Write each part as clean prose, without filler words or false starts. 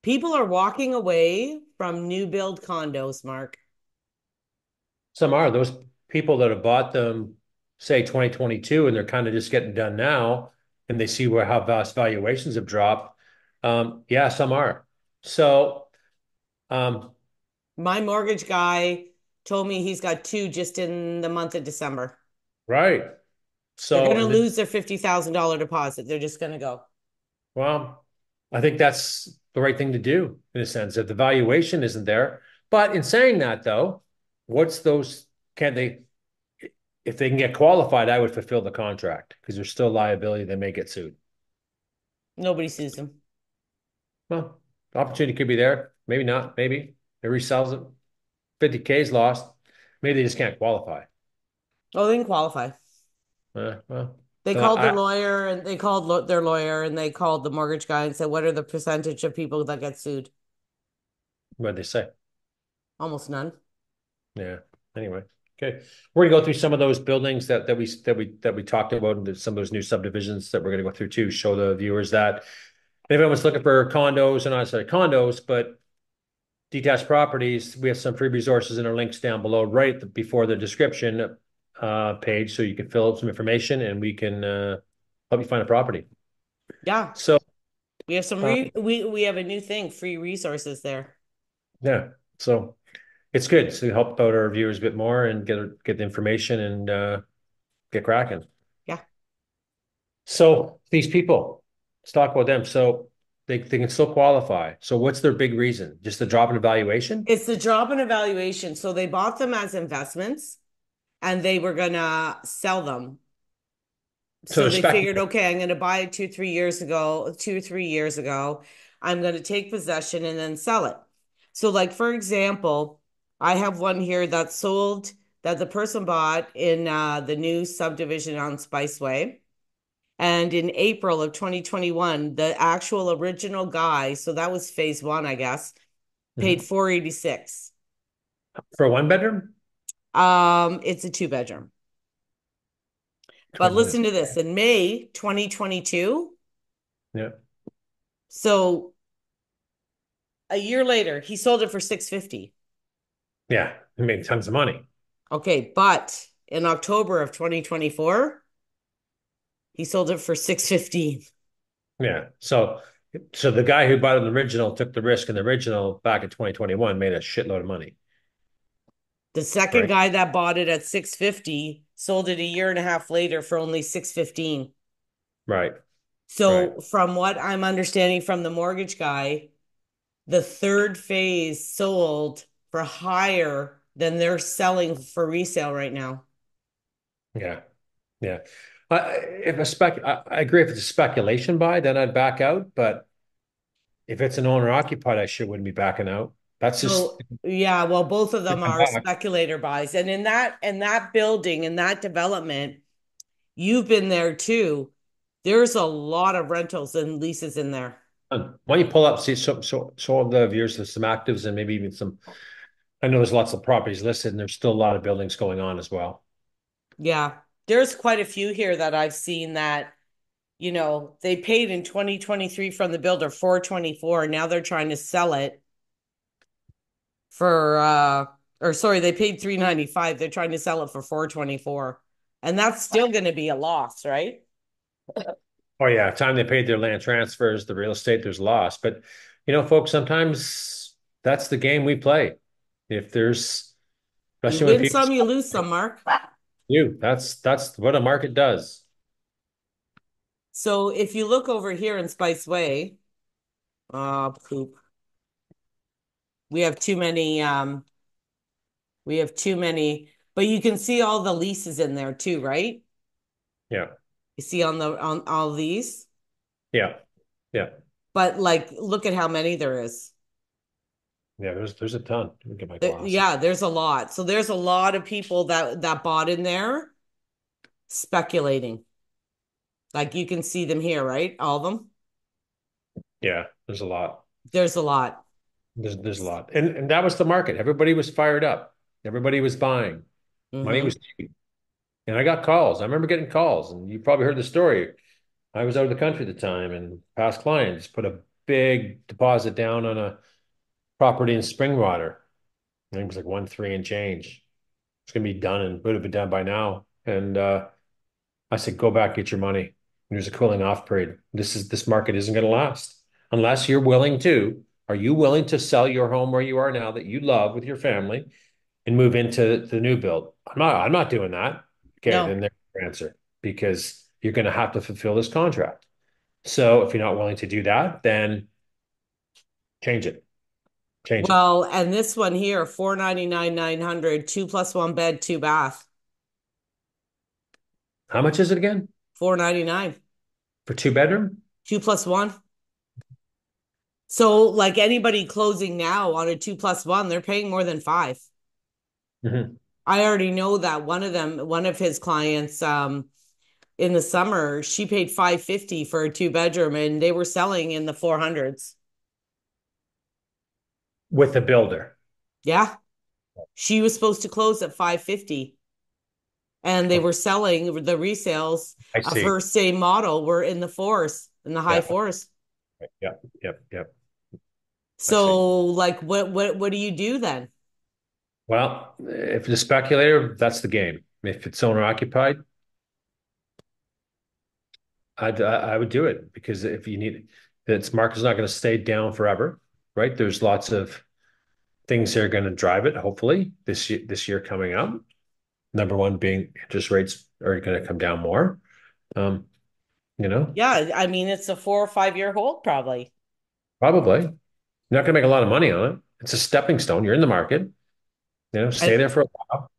People are walking away from new build condos, Mark. Some are those people that have bought them, say 2022, and they're kind of just getting done now, and they see where how vast valuations have dropped. Yeah, some are. So, um, My mortgage guy told me he's got two just in the month of December. right. They're going So, to and then, lose their $50,000 deposit. They're just going to go. well, I think that's the right thing to do in a sense if the valuation isn't there. But in saying that, though, what's those? Can they, if they can get qualified, I would fulfill the contract because there's still liability. They may get sued. Nobody sues them. Well, the opportunity could be there. Maybe not. Maybe it resells it. 50K is lost. Maybe they just can't qualify. Oh, they can qualify. Well, They so called the I, lawyer and they called their lawyer and they called the mortgage guy and said, "What are the percentage of people that get sued?" what did they say? Almost none. Yeah. Anyway, okay. We're gonna go through some of those buildings that we talked about, and some of those new subdivisions that we're gonna go through too. Show the viewers that if anyone's looking for condos, and not necessarily condos, but detached properties, we have some free resources in our links down below, right before the description page, so you can fill out some information, and we can help you find a property. Yeah. So, We have some uh, we have a new thing, free resources there. yeah, so it's good to help out our viewers a bit more and get the information and get cracking. Yeah. So these people, let's talk about them. So they can still qualify. So what's their big reason? Just the drop in evaluation? It's the drop in evaluation. So they bought them as investments and they were gonna sell them. So So they're they figured, speculative. okay, I'm going to buy it 2, 3 years ago, 2, 3 years ago. I'm going to take possession and then sell it. So, like, for example, I have one here that sold that the person bought in the new subdivision on Spiceway. And in April of 2021, the actual original guy, so that was phase one, I guess, paid Mhm. 486. For a one bedroom? It's a two bedroom. But 20 listen minutes. to this. In May 2022, Yeah. so a year later, he sold it for 650. Yeah. It made tons of money. Okay, but in October of 2024, he sold it for 615. Yeah. So the guy who bought an original took the risk, and the original back in 2021 made a shitload of money. The second Right. guy that bought it at 650 sold it a year and a half later for only 615. Right. Right. So, from what I'm understanding from the mortgage guy, the third phase sold for higher than they're selling for resale right now. Yeah. Yeah. If a spec, I agree. If it's a speculation buy, then I'd back out. But if it's an owner occupied, I sure wouldn't be backing out. That's just So yeah, well, both of them come are back. speculator buys. And in that building, in that development, you've been there too. There's a lot of rentals and leases in there. Why don't you pull up, see so of the viewers, there's some actives and maybe even some. I know there's lots of properties listed, and there's still a lot of buildings going on as well. Yeah. There's quite a few here that I've seen that, they paid in 2023 from the builder 424. Now they're trying to sell it for or sorry, they paid 395. They're trying to sell it for 424. And that's still going to be a loss, right? Oh yeah, time they paid their land transfers, the real estate, there's loss. But folks, sometimes that's the game we play. If there's, You especially when win people some, you lose some, Mark. you, that's what a market does. So if you look over here in Spice Way, poop. We have too many, we have too many, but you can see all the leases in there too, right? Yeah, You see on all these, yeah, yeah, but like look at how many there is. yeah. There's a ton. Let me get my glasses. Yeah, there's a lot. So there's a lot of people that bought in there speculating. Like you can see them here, right? All of them. Yeah, there's a lot. There's a lot. There's a lot. And that was the market. Everybody was fired up. Everybody was buying. Money Hmm. was cheap. And I got calls. I remember getting calls, and you probably heard the story. I was out of the country at the time, and past clients put a big deposit down on a property in Springwater. I think it was like 1.3 and change. It's gonna be done and would have been done by now. And I said, go back, get your money. There's a cooling off period. This market isn't gonna last unless you're willing to. Are you willing to sell your home where you are now that you love with your family and move into the new build? I'm not doing that. Okay, then No. there's your answer because you're gonna have to fulfill this contract. So if you're not willing to do that, then change it. Change it. Well, and this one here, 499, 900, 2+1 bed, two bath, How much is it again 499, for 2 bedroom? 2+1. So like anybody closing now on a 2+1, they're paying more than five. Hmm. I already know that one of his clients, in the summer, she paid 550 for a two-bedroom and they were selling in the 400s. With the builder. Yeah. She was supposed to close at 550 and they Okay, were selling the resales I of see. her same model were in the fours, in the high Yeah. fours. Yep. Yep. Yep. I see. So like what do you do then? Well, if it's a speculator, that's the game. If it's owner occupied, I would do it because if you need its market's not going to stay down forever, right? There's lots of things that are going to drive it, hopefully, this year coming up. Number one being interest rates are going to come down more. Um, you know, Yeah, I mean it's a 4 or 5 year hold probably. probably. You're not going to make a lot of money on it. It's a stepping stone. You're in the market, And stay there for a while.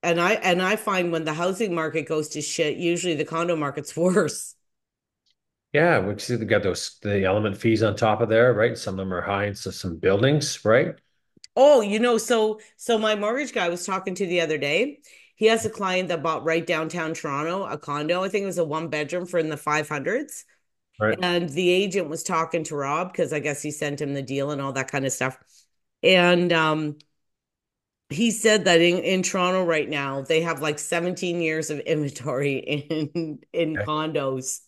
and I find when the housing market goes to shit, usually the condo market's worse. Yeah, which you got the element fees on top of there, right? Some of them are high into some buildings, right? Oh, so my mortgage guy was talking to the other day. He has a client that bought right downtown Toronto, a condo. I think it was a one bedroom for in the 500s. Right. And the agent was talking to Rob because I guess he sent him the deal and all that kind of stuff. And he said that in Toronto right now, they have like 17 years of inventory in Okay. condos.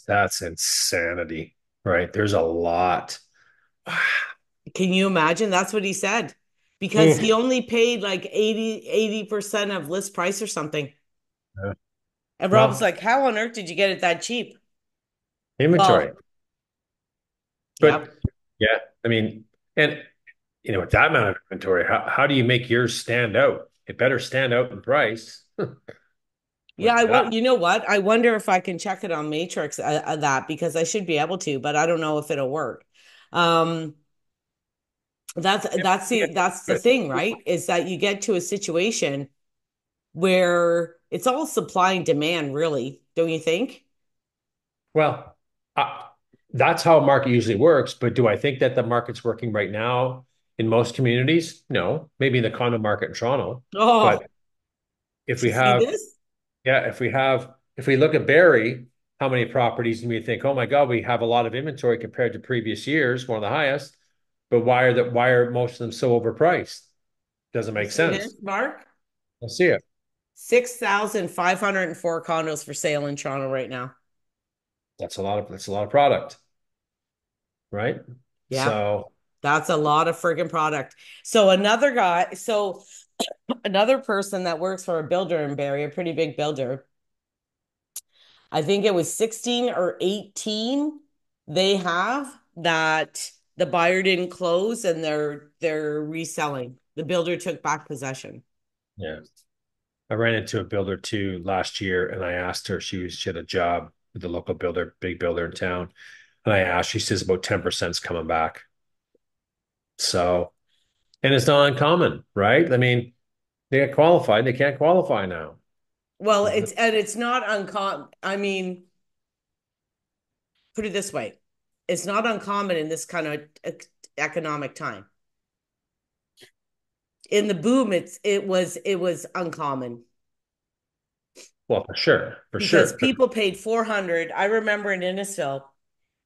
That's insanity, right? There's a lot. Can you imagine? That's what he said. Because he Oof. only paid like 80% of list price or something. Yeah. And Rob's Well, like, how on earth did you get it that cheap? inventory. Well, But yep. yeah, I mean, and with that amount of inventory, how do you make yours stand out? It better stand out in price Yeah, like that. you know what? I wonder if I can check it on Matrix that because I should be able to, but I don't know if it'll work. Um, Yeah, that's the good. thing, right? Is that you get to a situation where it's all supply and demand, really, don't you think? Well, uh, that's how a market usually works. But do I think that the market's working right now in most communities? No, maybe in the condo market in Toronto. Oh, But if did you we see have, this? yeah, if we look at Barrie, how many properties do we think, oh my God, we have a lot of inventory compared to previous years, one of the highest. But why are most of them so overpriced? Doesn't You make see this, sense. Mark? I see it. 6,504 condos for sale in Toronto right now. That's a lot of product, right? Yeah, So that's a lot of friggin' product. So another person that works for a builder in Barrie, a pretty big builder, I think it was 16 or 18 they have that the buyer didn't close and they're reselling. The builder took back possession. yeah, I ran into a builder too last year, and I asked her. She had a job with the local builder, big builder in town, and I asked. She says about 10% is coming back. So, and it's not uncommon, right? I mean, they get qualified, they can't qualify now. Well, it's not uncommon. I mean, put it this way. It's not uncommon in this kind of economic time. In the boom, it was uncommon Well, for because sure. people paid 400. I remember in Innisfil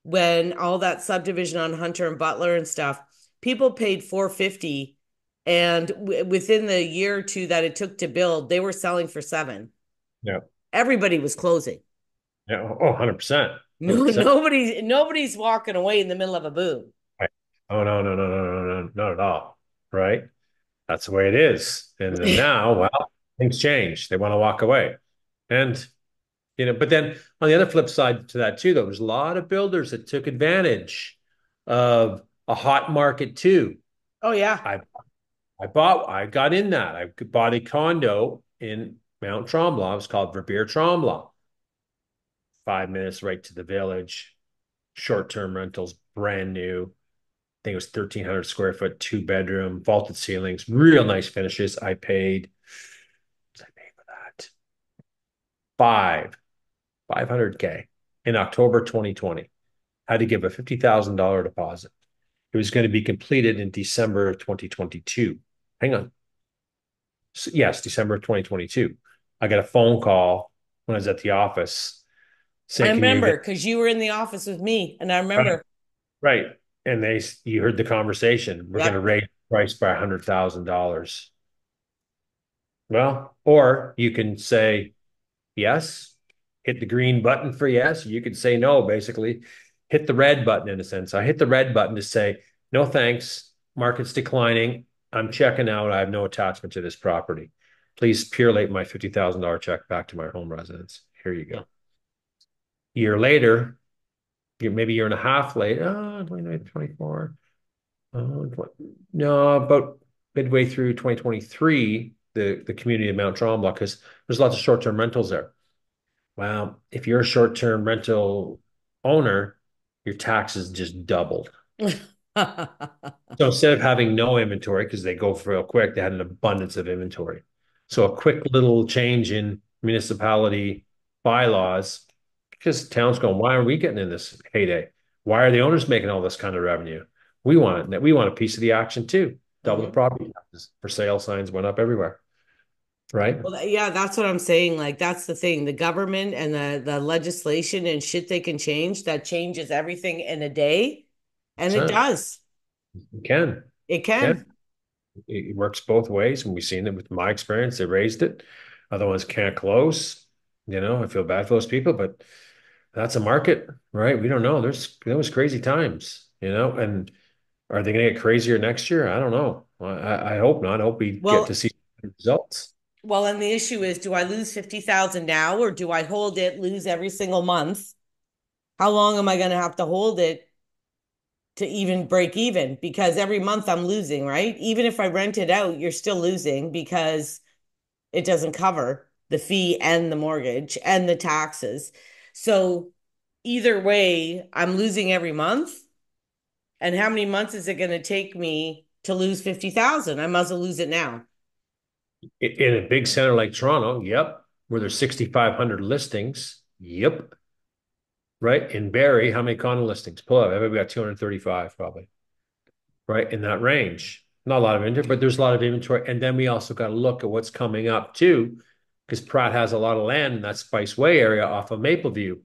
when all that subdivision on Hunter and Butler and stuff, people paid 450 and within the year or two that it took to build, they were selling for 7. Yeah, Everybody was closing. yeah. Oh, 100%. No, 100%. nobody's walking away in the middle of a boom. Right. Oh, no, no, no, no, no, no, no, not at all. Right. That's the way it is. And then now, well, things change. They want to walk away. And, but then on the other flip side to that too, though, there's a lot of builders that took advantage of a hot market too. Oh yeah. I I got in that. I bought a condo in Mount Tremblant. It was called Verbier Tremblant. 5 minutes right to the village. Short-term rentals, brand new. I think it was 1,300 square foot, two-bedroom, vaulted ceilings, real nice finishes. What did I pay for that? 500K in October 2020. Had to give a $50,000 deposit. It was going to be completed in December of 2022. Hang on. Yes, December of 2022. I got a phone call when I was at the office I saying, "Can you remember get because you were in the office with me, and I right?" remember. Right. And you heard the conversation. We're going to Yep. raise the price by $100,000. Well, or you can say yes, hit the green button for yes. You could say no, basically, hit the red button in a sense. I hit the red button to say, no thanks. Market's declining. I'm checking out. I have no attachment to this property. Please purelate my $50,000 check back to my home residence. Here you Yeah. go. Year later, maybe a year and a half later, 29, 24. No, about midway through 2023, the community of Mount Tremblant, because there's lots of short-term rentals there. Well, if you're a short-term rental owner, your taxes just doubled. So instead of having no inventory, because they go real quick, they had an abundance of inventory. So a quick little change in municipality bylaws, because town's going, why are we getting in this heyday? Why are the owners making all this kind of revenue? We want a piece of the action too. Double the Mhm. property taxes. For sale signs went up everywhere, right? Well, yeah, that's what I'm saying. Like, that's the thing. The government and the legislation and shit they can change that changes everything in a day. And it 100%. does. You can. It Can. can. It works both ways. And we've seen it with my experience. They raised it. Other ones can't close. I feel bad for those people, but that's a market, right? We don't know. There was crazy times, and are they going to get crazier next year? I don't know. I hope not. I hope we get to Well, see results. well, and the issue is, do I lose 50,000 now or do I hold it, lose every single month? How long am I going to have to hold it to even break even? Because every month I'm losing, right? Even if I rent it out, you're still losing because it doesn't cover the fee and the mortgage and the taxes. So either way, I'm losing every month. And how many months is it going to take me to lose 50,000? I might as well lose it now. In a big center like Toronto, yep, where there's 6,500 listings, yep, right. In Barrie, how many condo listings? Pull up. Everybody got 235 probably, right? In that range. Not a lot of inventory, but there's a lot of inventory. And then we also got to look at what's coming up too, because Pratt has a lot of land in that Spice Way area off of Mapleview.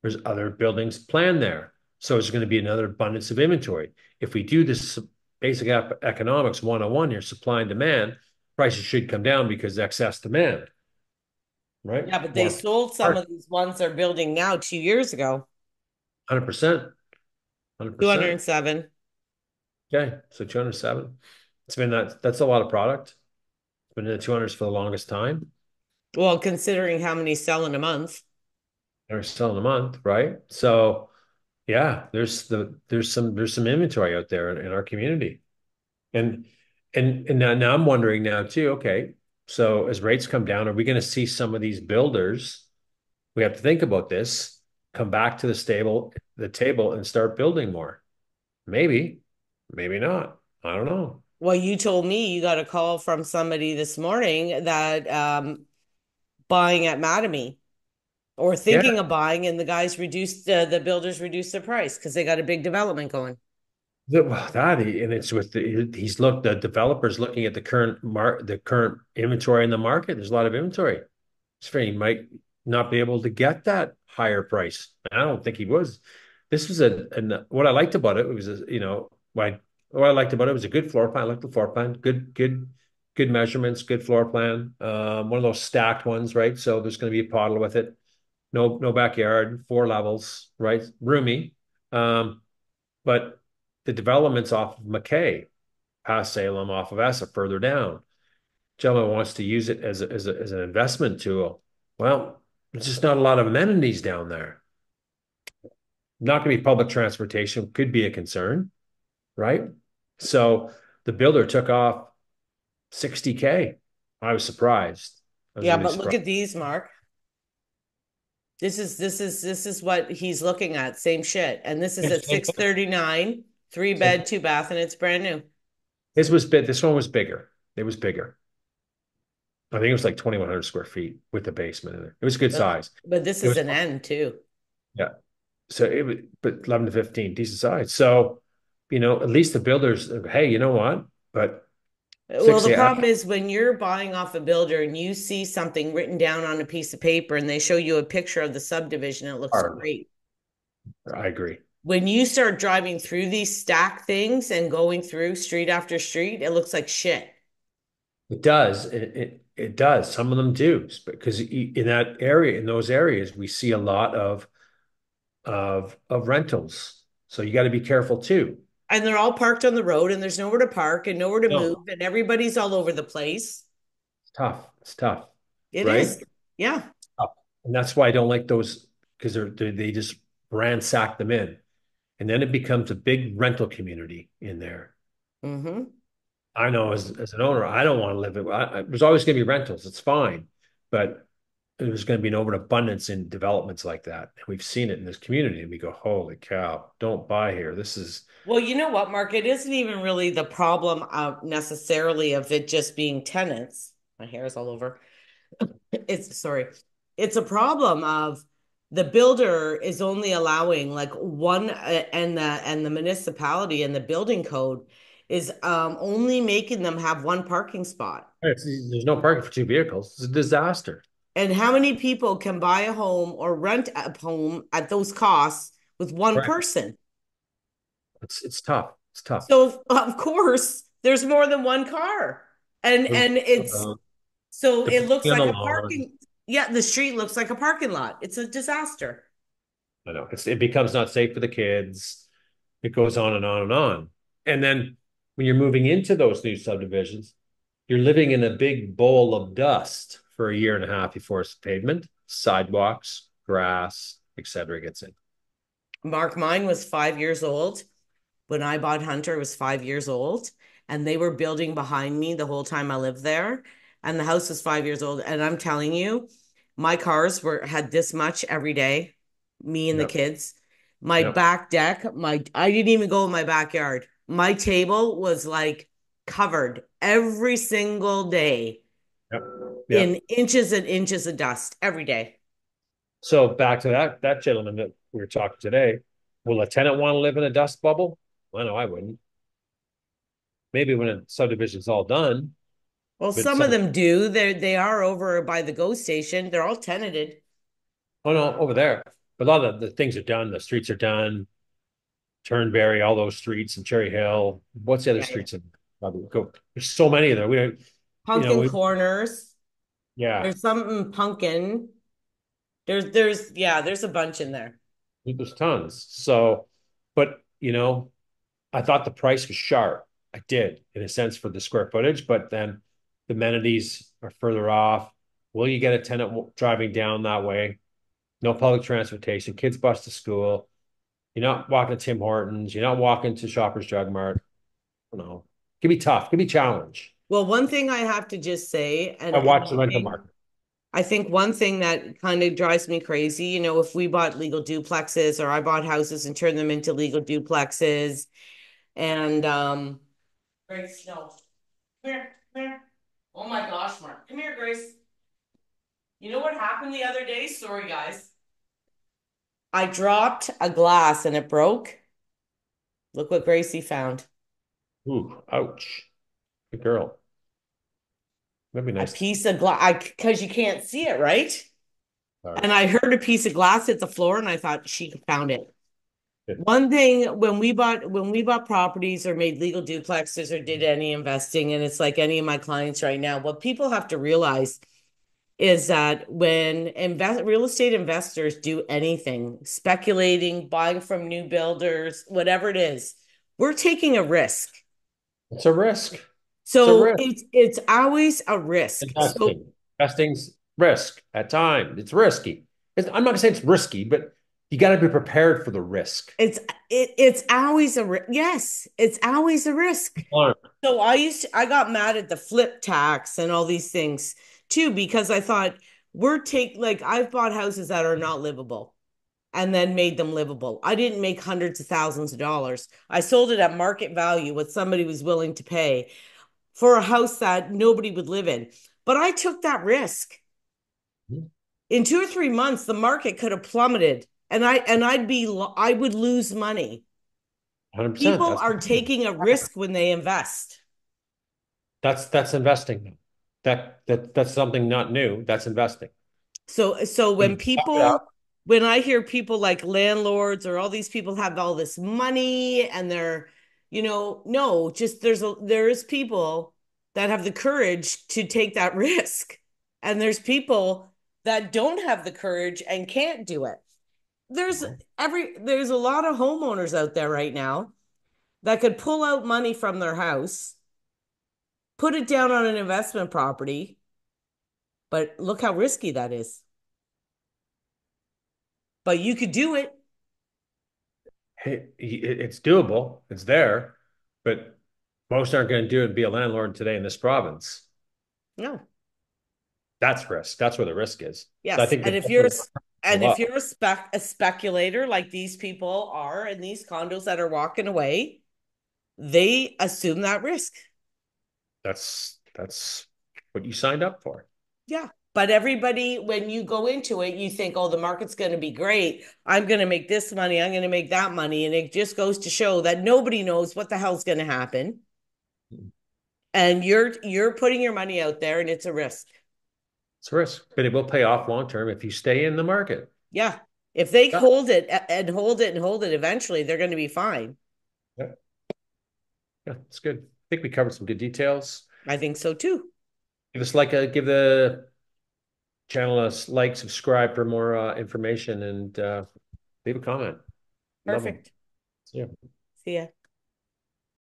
There's other buildings planned there. So it's going to be another abundance of inventory. If we do this basic economics 101 here, supply and demand, prices should come down because excess demand, right? Yeah, but they More sold some of these ones they're building now 2 years ago. 100%, 100%. 207. Okay, so 207. It's been that's a lot of product. It's been in the 200s for the longest time. Well, considering how many sell in a month. They're selling a month, right? So yeah, there's some inventory out there in our community. And and now I'm wondering now too, okay, so as rates come down, are we going to see some of these builders, we have to think about this, come back to the table and start building more? Maybe, maybe not. I don't know. Well, you told me you got a call from somebody this morning that buying at Mattamy or Yeah, thinking of buying, and the guys reduced the builders reduced the price because they got a big development going. and it's with the developers looking at the current inventory in the market. There's a lot of inventory. He might not be able to get that higher price. I don't think he was. This was what I liked about it was, what I liked about it was a good floor plan. I liked the floor plan, good measurements, good floor plan. One of those stacked ones, right? So there's going to be a puddle with it. no backyard, 4 levels, right? Roomy. Um, but the development's off of McKay, past Salem, off of Essa, further down. Gentleman wants to use it as an investment tool. Well, there's just not a lot of amenities down there. Not going to be public transportation, could be a concern, right? So the builder took off 60K. I was surprised. I was Yeah, really but look surprised. at these, Mark. This is what he's looking at. Same shit. And this is Same at thing. 639, three Same bed, thing. two bath, and it's brand new. His was big. This one was bigger. It was bigger. I think it was like 2,100 square feet with the basement in it. It was a good size. But this It is was, an end too. yeah. So it was, but 11 to 15, decent size. So, at least the builders, hey, you know what? But Well, six, the yeah, problem is when you're buying off a builder and you see something written down on a piece of paper and they show you a picture of the subdivision, it looks hard. great. I agree. When you start driving through these stack things and going through street after street, it looks like shit. It does. It does. Some of them do because in that area, in those areas, we see a lot of rentals. So you got to be careful too. And they're all parked on the road and there's nowhere to park and nowhere to No, move and everybody's all over the place. it's tough. It's tough, It right? is. Yeah. Tough. And that's why I don't like those because they just ransack them in, and then it becomes a big rental community in there. Mm-hmm. I know as an owner, I don't want to live it. There's always going to be rentals. It's fine, but there's going to be an overabundance in developments like that. And we've seen it in this community, and we go, "Holy cow! Don't buy here. This is Well, you know what, Mark? It isn't even really the problem of necessarily of it just being tenants. My hair is all over. It's sorry. It's a problem of the builder is only allowing like one and the municipality and the building code is only making them have one parking spot. there's no parking for two vehicles. It's a disaster." And how many people can buy a home or rent a home at those costs with one Right. person? It's tough. It's tough. So of course, there's more than one car. And it's Uh, so it looks Depending on the like a lawn, parking, yeah, the street looks like a parking lot. It's a disaster. I know it becomes not safe for the kids. It goes on and on and on. And then when you're moving into those new subdivisions, you're living in a big bowl of dust for a year and a half before it's pavement, sidewalks, grass, etc. gets in. Mark, mine was 5 years old. When I bought Hunter, it was 5 years old, and they were building behind me the whole time I lived there. And the house was 5 years old. And I'm telling you, my cars were had this much every day, me and the Yep. kids. My Yep. back deck, my I didn't even go in my backyard. My table was like covered every single day Yep. in Yep. inches and inches of dust every day. So back to that gentleman that we were talking today. Will a tenant want to live in a dust bubble? I know I wouldn't. Maybe when a subdivision's all done, Well, but some of them do. They are over by the GO station. They're all tenanted. oh no, over there. But a lot of the things are done. The streets are done. Turnberry, all those streets and Cherry Hill. What's the other Yeah, yeah. streets in probably go? There's so many of them. We don't, Pumpkin we corners. yeah, There's something pumpkin. Yeah, there's a bunch in there. there's tons. So, but I thought the price was sharp. I did in a sense for the square footage, but then the amenities are further off. Will you get a tenant driving down that way? No public transportation, kids bus to school. You're not walking to Tim Hortons. You're not walking to Shoppers Drug Mart. It can be tough. It can be a challenge. Well, one thing I have to just say, I and watch the rental market. I think one thing that kind of drives me crazy, if we bought legal duplexes or I bought houses and turned them into legal duplexes and Grace, no. Come here, come here. Oh my gosh, Mark. Come here, Grace. You know what happened the other day? Sorry, guys. I dropped a glass and it broke. Look what Gracie found. Ooh, ouch. Good girl. That'd be A nice. piece of glass, because you can't see it, right? Sorry. And I heard a piece of glass hit the floor and I thought she found it. Good. One thing when we bought properties or made legal duplexes or did any investing, and it's like any of my clients right now, what people have to realize is that when real estate investors do anything, speculating, buying from new builders, whatever it is, we're taking a risk. It's a risk. It's a So risk. it's always a risk. So Investing. Investing's risk at times. It's risky. I'm not gonna say it's risky, but you got to be prepared for the risk. it's it's always yes, it's always a risk. So I got mad at the flip tax and all these things too because I thought I've bought houses that are not livable and then made them livable. I didn't make hundreds of thousands of dollars. I sold it at market value, what somebody was willing to pay for a house that nobody would live in. But I took that risk. In 2 or 3 months, the market could have plummeted and I would lose money. 100%. People are taking a risk when they invest. That's investing. That's something not new. That's investing. So When you top it up, when I hear people like landlords or all these people have all this money and they're, no, just there's people that have the courage to take that risk. And there's people that don't have the courage and can't do it. There's there's a lot of homeowners out there right now that could pull out money from their house, put it down on an investment property, but look how risky that is. But you could do it. it's doable. It's there, but most aren't going to do it and be a landlord today in this province. No. That's risk. That's where the risk is. So I Yes. think the And go if up. you're a speculator like these people are in these condos that are walking away, they assume that risk. That's what you signed up for. Yeah. But everybody, when you go into it, you think, oh, the market's going to be great. I'm going to make this money. I'm going to make that money. And it just goes to show that nobody knows what the hell's going to happen. And you're putting your money out there and it's a risk. It's a risk, but it will pay off long term if you stay in the market. Yeah. If they Yeah. hold it and hold it and hold it, eventually they're going to be fine. Yeah. Yeah, it's good. I think we covered some good details. I think so too. Give the channel a like, subscribe for more information, and leave a comment. Love them. Perfect. Yeah. See ya.